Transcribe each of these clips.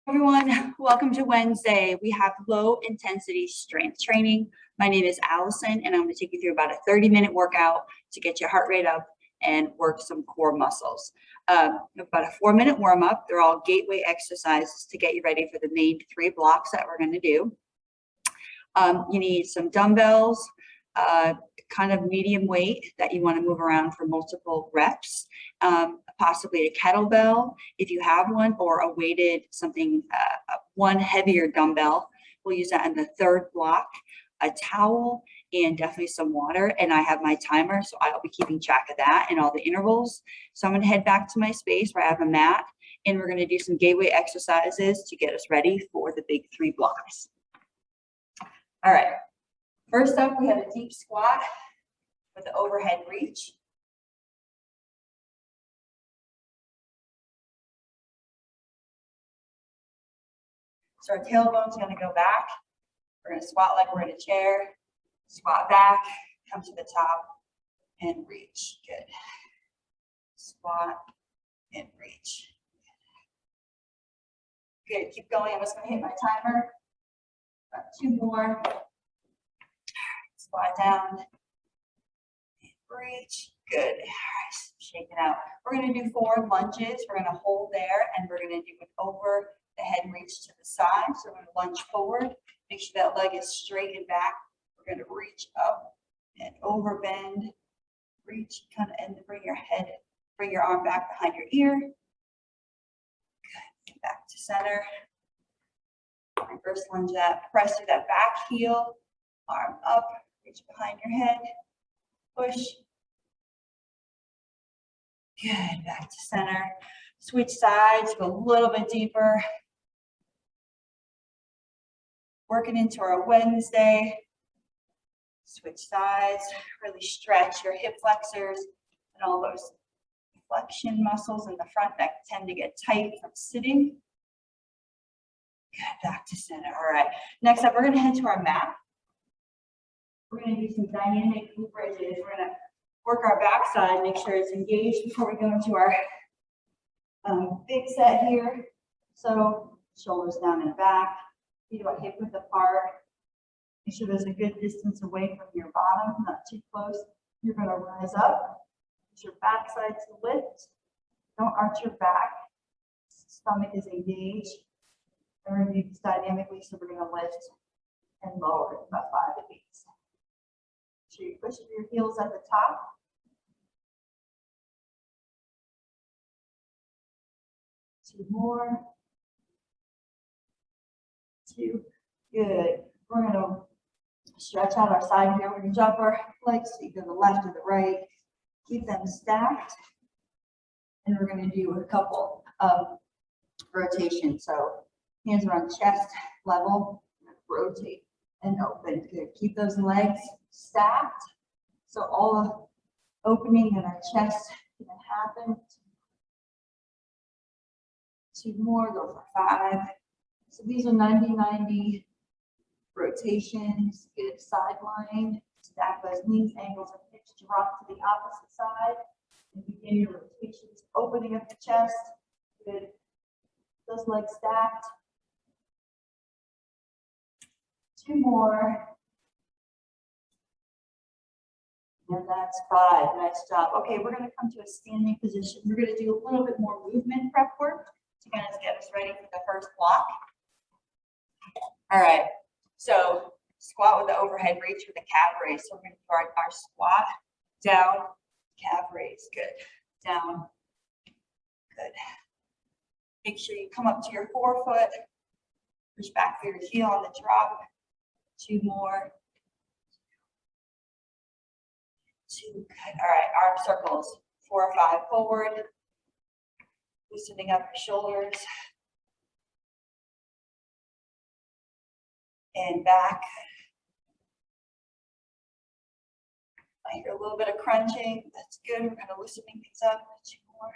Everyone, welcome to Wednesday. We have low intensity strength training. My name is Allison, and I'm going to take you through about a 30-minute workout to get your heart rate up and work some core muscles. About a 4-minute warm up. They're all gateway exercises to get you ready for the main 3 blocks that we're going to do. You need some dumbbells, kind of medium weight that you want to move around for multiple reps, possibly a kettlebell if you have one, or a weighted something, one heavier dumbbell. We'll use that in the 3rd block, a towel, and definitely some water. And I have my timer, so I'll be keeping track of that and all the intervals. So I'm going to head back to my space where I have a mat, and we're going to do some gateway exercises to get us ready for the big 3 blocks. All right. First up, we have a deep squat with the overhead reach. So our tailbone's going to go back. We're going to squat like we're in a chair. Squat back, come to the top, and reach. Good. Squat and reach. Good. Keep going. I'm just going to hit my timer. About 2 more. Squat down. And reach. Good. All right. Shake it out. We're going to do 4 lunges. We're going to hold there, and we're going to do an over the head reach to the side. So we're going to lunge forward. Make sure that leg is straight and back. We're going to reach up and over bend. Reach, kind of, and bring your arm back behind your ear. Good. Back to center. Reverse lunge that. Press through that back heel. Arm up. Reach behind your head. Push. Good. Back to center. Switch sides. Go a little bit deeper. Working into our Wednesday. Switch sides. Really stretch your hip flexors and all those flexion muscles in the front that tend to get tight from sitting. Good. Back to center. All right. Next up, we're going to head to our mat. We're going to do some dynamic glute bridges. We're going to work our backside, make sure it's engaged before we go into our big set here. So shoulders down and back, feet about hip width apart. Make sure there's a good distance away from your bottom, not too close. You're going to rise up. Use your backside to lift. Don't arch your back. Stomach is engaged. And we're going to do this dynamically, so we're going to lift and lower about 5 beats. So you push your heels at the top. Two more. 2. Good. We're going to stretch out our side here. We're going to jump our legs either the left or the right. Keep them stacked. And we're going to do a couple of rotations. So hands are on chest level. Rotate and open. Good. Keep those legs stacked. So all the opening in our chest can happen. 2 more, go for 5. So these are 90-90 rotations. Good side line. Stack those knees, ankles, and hips. Drop to the opposite side. And begin your rotations. Opening up the chest. Good. Those legs stacked. 2 more. And that's 5. Nice job. Okay, we're going to come to a standing position. We're going to do a little bit more movement prep work to kind of get us ready for the first block. All right. So squat with the overhead reach with a calf raise. So we're going to do our squat, down, calf raise. Good. Down. Good. Make sure you come up to your forefoot. Push back for your heel on the drop. 2 more. 2. Good. All right. Arm circles. 4 or 5 forward. Loosening up your shoulders. And back. I hear a little bit of crunching. That's good. We're kind of loosening things up. 2 more.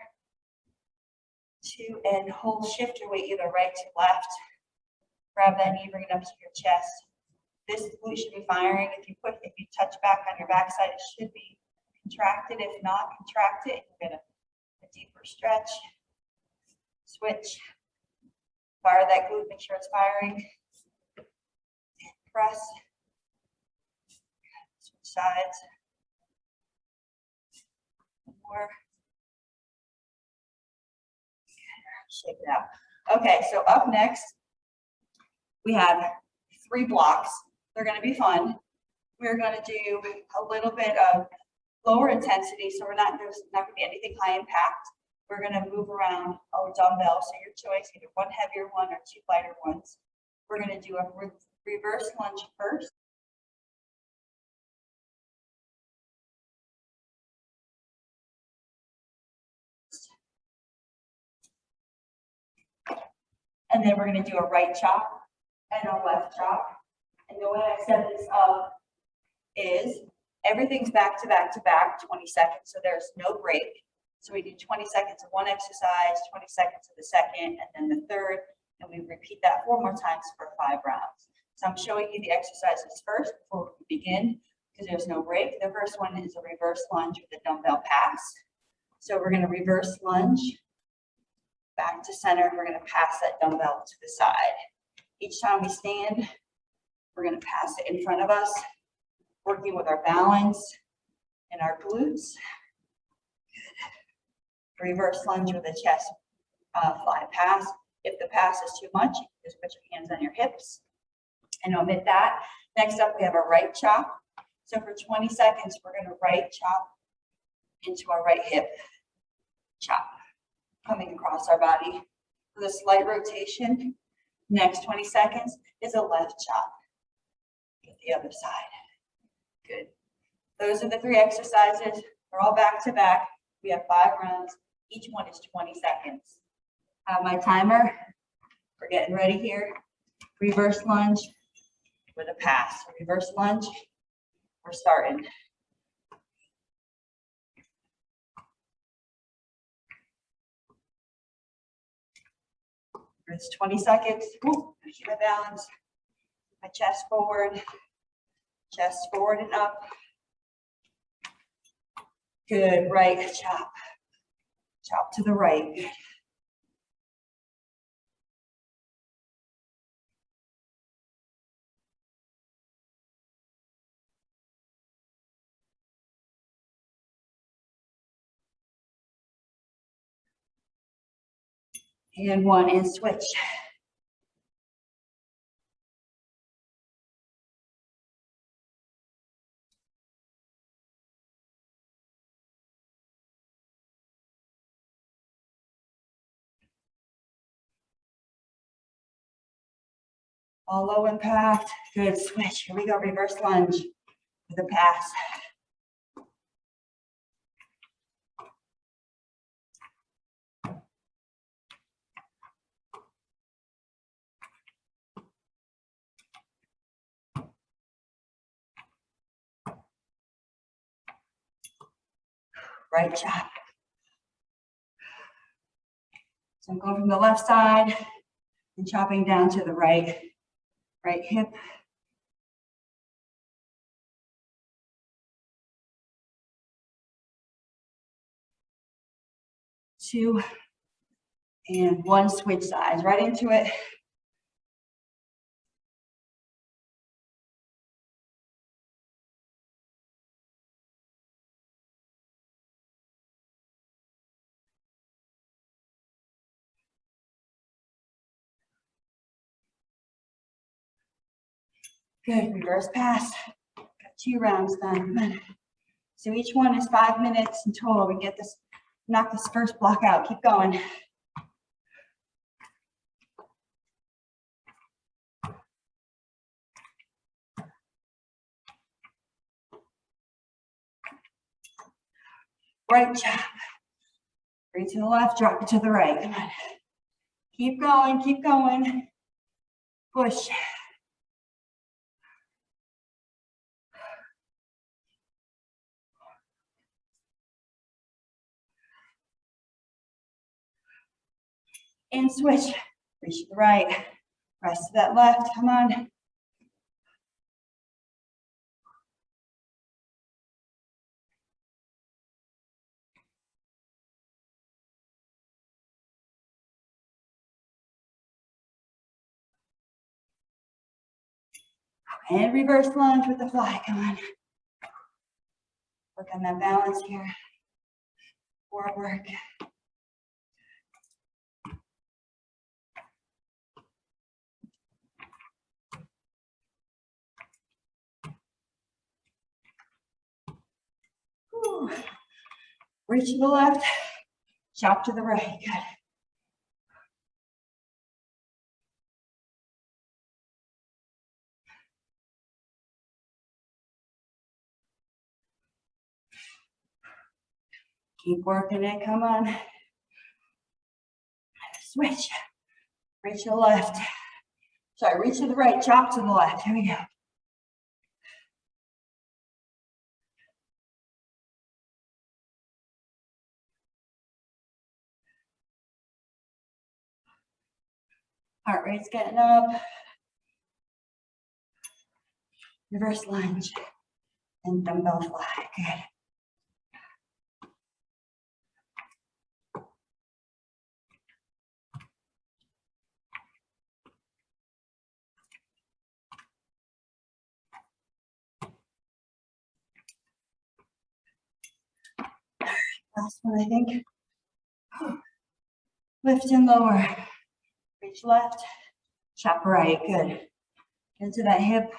2. And hold. Shift your weight either right to left. Grab that knee, bring it up to your chest. This glute should be firing. If you touch back on your backside, it should be contracted. If not, contract it. You're going to a deeper stretch. Switch. Fire that glute, make sure it's firing. Press. Switch sides. More. Shake it out. Okay, so up next, we have 3 blocks. They're going to be fun. We're going to do a little bit of lower intensity, so there's not going to be anything high impact. We're going to move around our dumbbell, so your choice, either one heavier one or 2 lighter ones. We're going to do a reverse lunge first. And then we're going to do a right chop and a left chop. And the way I set this up is everything's back to back to back, 20 seconds, so there's no break. So we do 20 seconds of one exercise, 20 seconds of the second, and then the third, and we repeat that 4 more times for 5 rounds. So I'm showing you the exercises first before we begin, because there's no break. The first one is a reverse lunge with a dumbbell pass. So we're going to reverse lunge, back to center, and we're going to pass that dumbbell to the side. Each time we stand, we're going to pass it in front of us, working with our balance and our glutes. Good. Reverse lunge with a chest fly pass. If the pass is too much, you can just put your hands on your hips and omit that. Next up, we have a right chop. So for 20 seconds, we're going to right chop into our right hip chop, coming across our body with a slight rotation. Next 20 seconds is a left chop. Get the other side. Good. Those are the 3 exercises. They're all back to back. We have 5 rounds. Each one is 20 seconds. I have my timer. We're getting ready here. Reverse lunge with a pass. Reverse lunge. We're starting. It's 20 seconds. Ooh, keep my balance. My chest forward and up. Good, right chop. Chop to the right. Good. And 1 and switch. All low impact. Good, switch. Here we go, reverse lunge with a pass. Right chop. So I'm going from the left side and chopping down to the right hip. Two and 1, switch sides, right into it. Good, reverse pass. Got 2 rounds done. So each one is 5 minutes in total. We get this, knock this first block out. Keep going. Right chop. Bring to the left, drop it to the right. Come on. Keep going, keep going. Push. And switch. Reach to the right. Press to that left. Come on. And reverse lunge with the fly. Come on. Work on that balance here. Forward work. Whew. Reach to the left, chop to the right. Good. Keep working it, come on. Switch. Reach to the left. Sorry, reach to the right, chop to the left. Here we go. Heart rate's getting up. Reverse lunge and dumbbell fly. Good. Last one, I think. Lift and lower. Reach left, chop right. Good. Into that hip.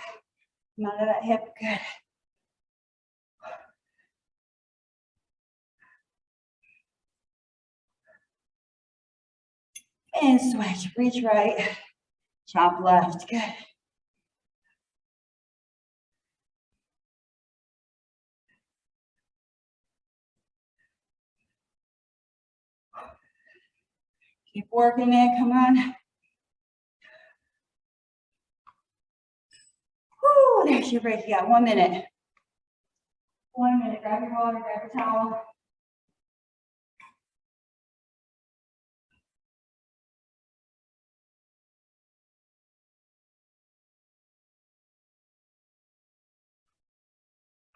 Come out of that hip. Good. And switch. Reach right, chop left. Good. Keep working it. Come on. Woo, there's your break. You got 1 minute. 1 minute. Grab your water, grab your towel.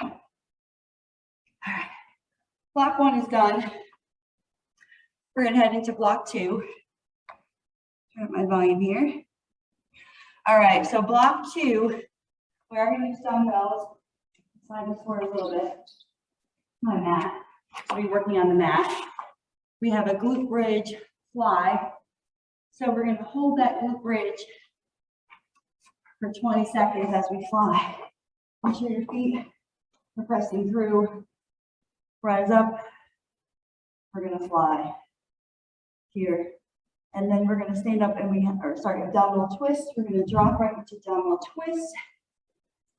All right. Block 1 is done. We're going to head into block 2. Turn up my volume here. All right, so block 2, we are going to use dumbbells. Slide this forward a little bit. My mat. So we're working on the mat. We have a glute bridge fly. So we're going to hold that glute bridge for 20 seconds as we fly. Make sure your feet are pressing through. Rise up. We're going to fly here. And then we're going to stand up and abdominal twist. We're going to drop right into abdominal twist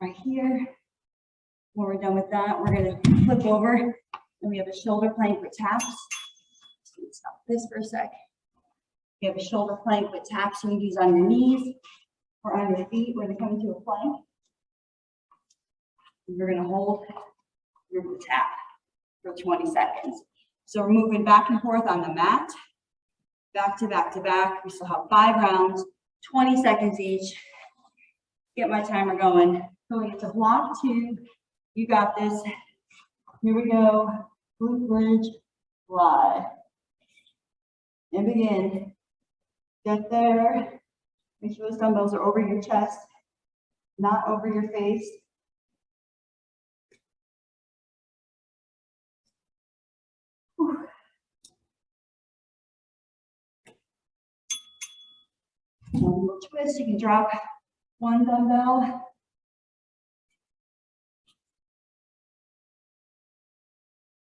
right here. When we're done with that, we're going to flip over and we have a shoulder plank with taps. Stop this for a sec. We have a shoulder plank with taps. You can use on your knees or on your feet where they come into a plank. And you're going to hold your tap for 20 seconds. So we're moving back and forth on the mat. Back to back to back. We still have 5 rounds, 20 seconds each. Get my timer going. Going into block 2. You got this. Here we go. Glute bridge fly. And begin. Get there. Make sure those dumbbells are over your chest, not over your face. Whew. One little twist, you can drop 1 dumbbell.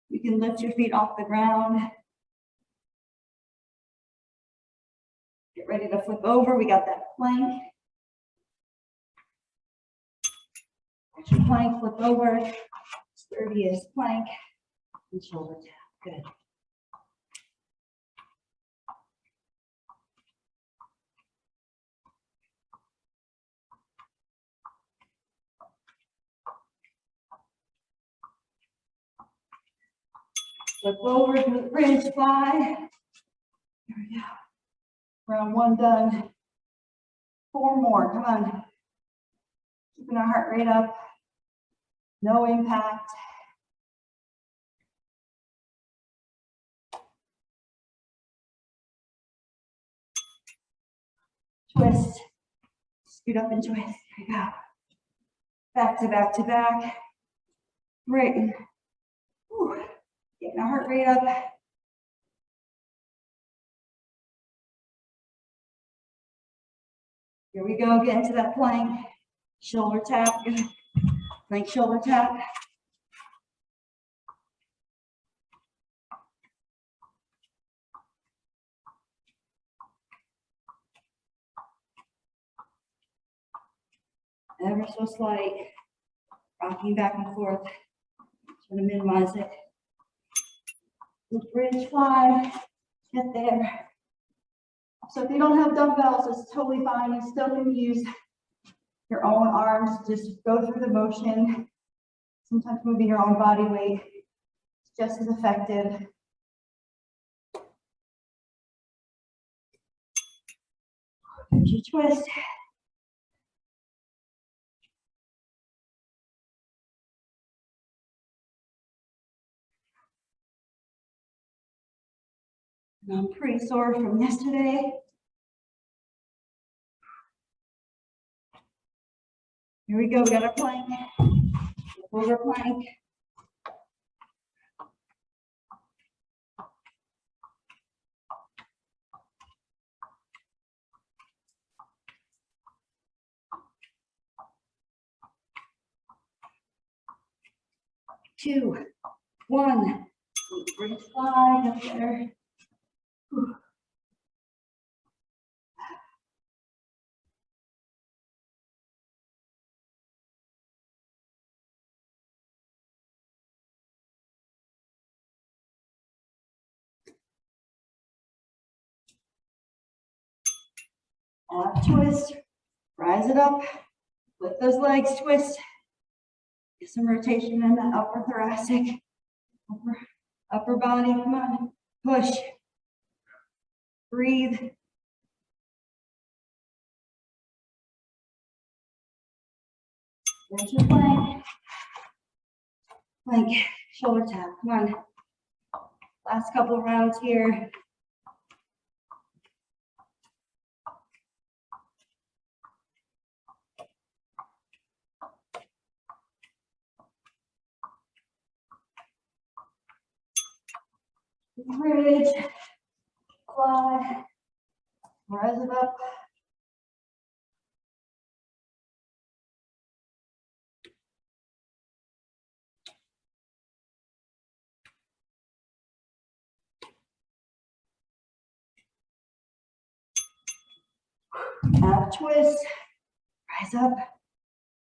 You can lift your feet off the ground. Get ready to flip over. We got that plank. Get your plank, flip over. Sturdiest plank and shoulder tap. Good. Flip over to the bridge fly. Here we go. Round 1 done. 4 more. Come on. Keeping our heart rate up. No impact. Twist. Scoot up and twist. Here we go. Back to back to back. Great. Whew. Getting our heart rate up. Here we go, get into that plank. Shoulder tap, plank shoulder tap. Ever so slight, rocking back and forth. Trying to minimize it. Glute Bridge Fly, get there. So if you don't have dumbbells, it's totally fine. You still can use your own arms. Just go through the motion. Sometimes moving your own body weight is just as effective. There's your twist. And I'm pretty sore from yesterday. Here we go, we got our plank. Over plank. Two, one. Bridge fly up there. Whew. Up, twist, rise it up, lift those legs, twist. Get some rotation in that upper thoracic, upper body, come on, push, breathe. There's your plank, plank, shoulder tap, come on. Last couple of rounds here. Bridge, fly, rise it up. Ab twist, rise up,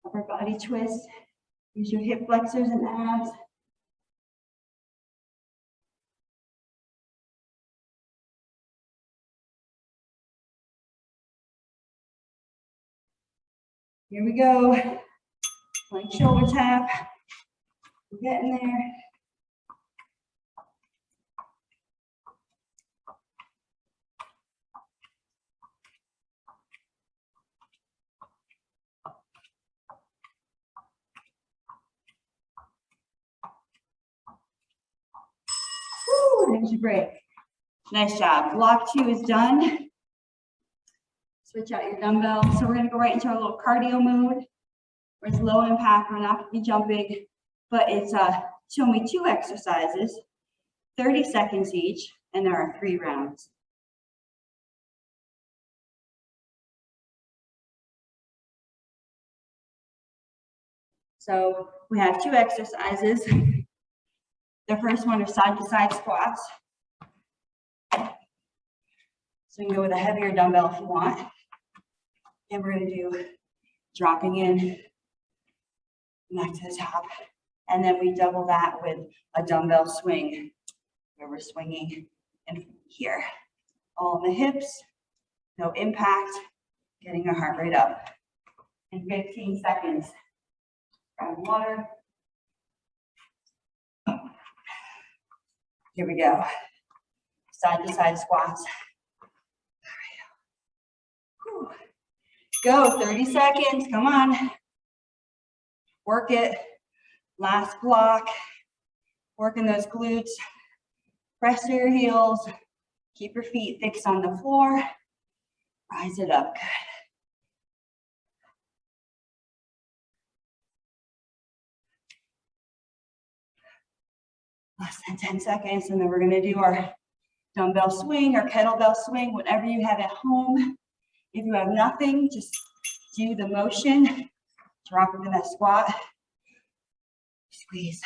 upper body twist. Use your hip flexors and abs. Here we go. Plank shoulder tap. We're getting there. Woo, there's your break. Nice job. Block 2 is done. Switch out your dumbbell. So we're going to go right into our little cardio mode, where it's low impact. We're not going to be jumping, but it's only 2 exercises, 30 seconds each, and there are 3 rounds. So we have 2 exercises. The first one is side-to-side squats. So you can go with a heavier dumbbell if you want. And we're going to do dropping in back to the top. And then we double that with a dumbbell swing, where we're swinging in here. All in the hips, no impact, getting our heart rate up. In 15 seconds. Grab water. Here we go. Side-to-side squats. Whew. Go, 30 seconds, come on. Work it. Last block. Working those glutes. Press to your heels. Keep your feet fixed on the floor. Rise it up. Good. Less than 10 seconds. And then we're gonna do our dumbbell swing or kettlebell swing, whatever you have at home. If you have nothing, just do the motion, drop into that squat, squeeze.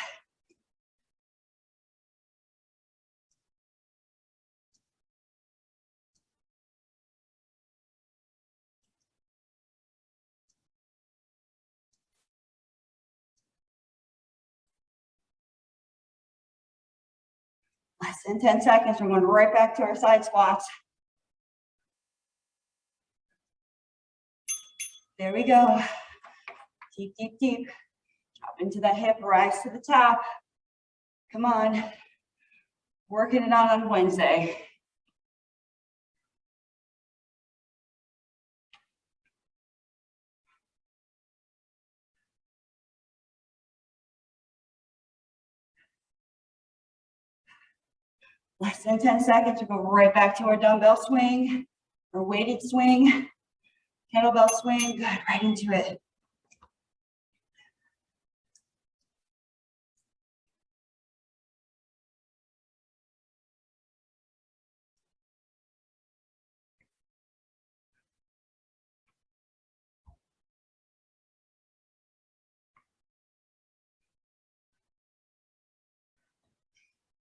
Less than 10 seconds, we're going right back to our side squats. There we go. Deep, deep, deep. Drop into that hip, rise to the top. Come on. Working it out on Wednesday. Less than 10 seconds, we'll go right back to our dumbbell swing or weighted swing, kettlebell swing. Good, right into it.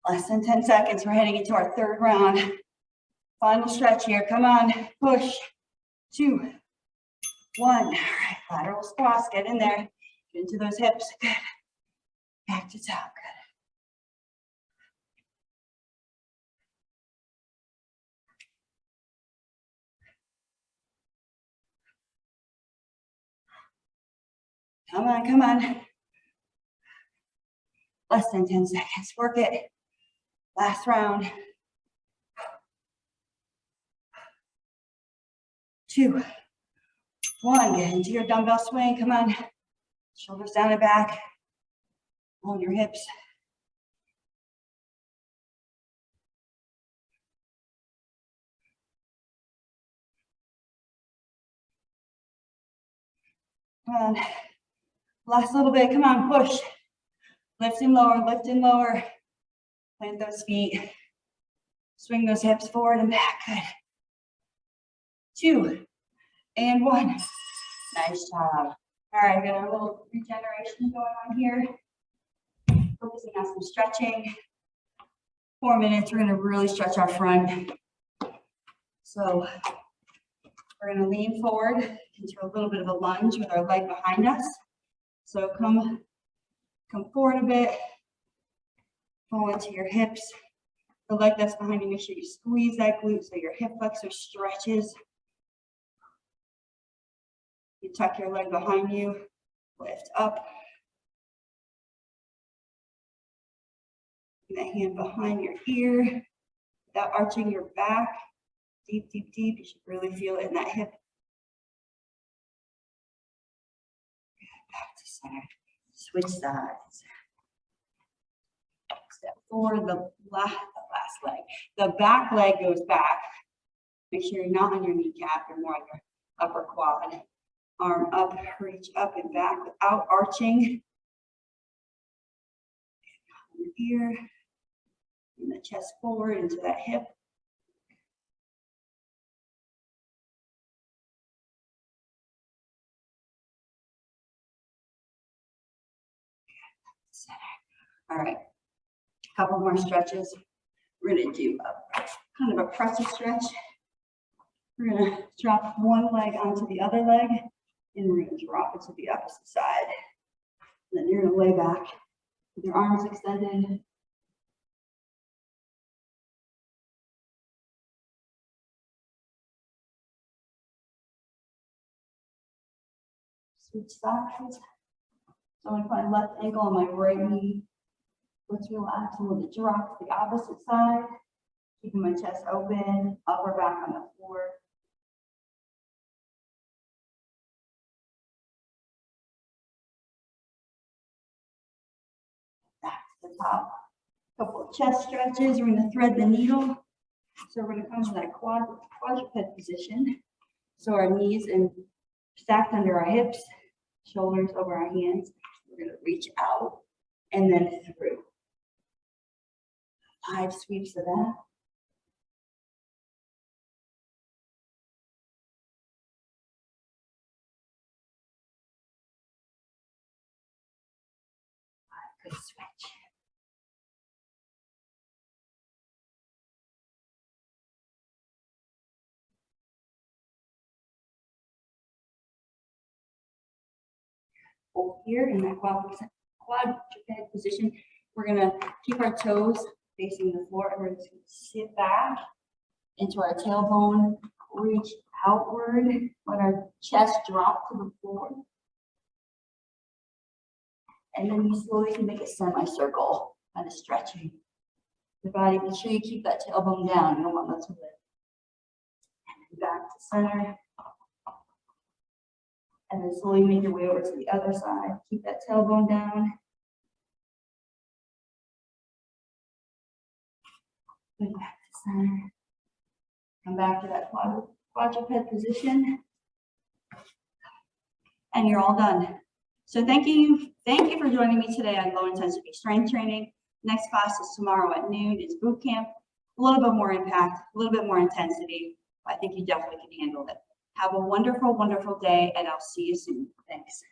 Less than 10 seconds, we're heading into our third round. Final stretch here, come on, push. 2, 1, all right, lateral squats, get in there, get into those hips, good. Back to top, good. Come on, come on. Less than 10 seconds, work it. Last round. 2, 1, get into your dumbbell swing, come on. Shoulders down and back, hold your hips. Come on, last little bit, come on, push. Lift and lower, plant those feet. Swing those hips forward and back, good. 2, and 1. Nice job. All right, got a little regeneration going on here. Focusing on some stretching. 4 minutes, we're gonna really stretch our front. So we're gonna lean forward into a little bit of a lunge with our leg behind us. So come forward a bit, fall into your hips. The leg that's behind you, make sure you squeeze that glute so your hip flexor stretches. You tuck your leg behind you, lift up. Bring that hand behind your ear without arching your back. Deep, deep, deep. You should really feel it in that hip. Back to center. Switch sides. Step forward, the last leg. The back leg goes back. Make sure you're not on your kneecap, you're more on your upper quad. Arm up, reach up and back without arching. Your ear, and the chest forward into that hip. Center. All right, a couple more stretches. We're going to do a kind of a presser stretch. We're going to drop one leg onto the other leg, and we're going to drop it to the opposite side. And then you're going to lay back with your arms extended. Switch sides. So I'm going to find left ankle on my right knee. Let's relax and we'll drop to the opposite side. Keeping my chest open, upper back on the floor. Back to the top. Couple of chest stretches. We're going to thread the needle. So we're going to come to that quadruped position. So our knees and stacked under our hips, shoulders over our hands. We're going to reach out and then through. 5 sweeps of that. Good switch. Hold here in that quadruped position. We're gonna keep our toes facing the floor, and we're just gonna sit back into our tailbone, reach outward, let our chest drop to the floor. And then you slowly can make a semicircle, kind of stretching the body. Make sure you keep that tailbone down. You don't want that to lift. And then back to center. And then slowly make your way over to the other side. Keep that tailbone down. Go back to center. Come back to that quadruped position. And you're all done. So thank you for joining me today on low intensity strength training. Next class is tomorrow at noon. It's boot camp. A little bit more impact, a little bit more intensity. I think you definitely can handle it. Have a wonderful, wonderful day, and I'll see you soon. Thanks.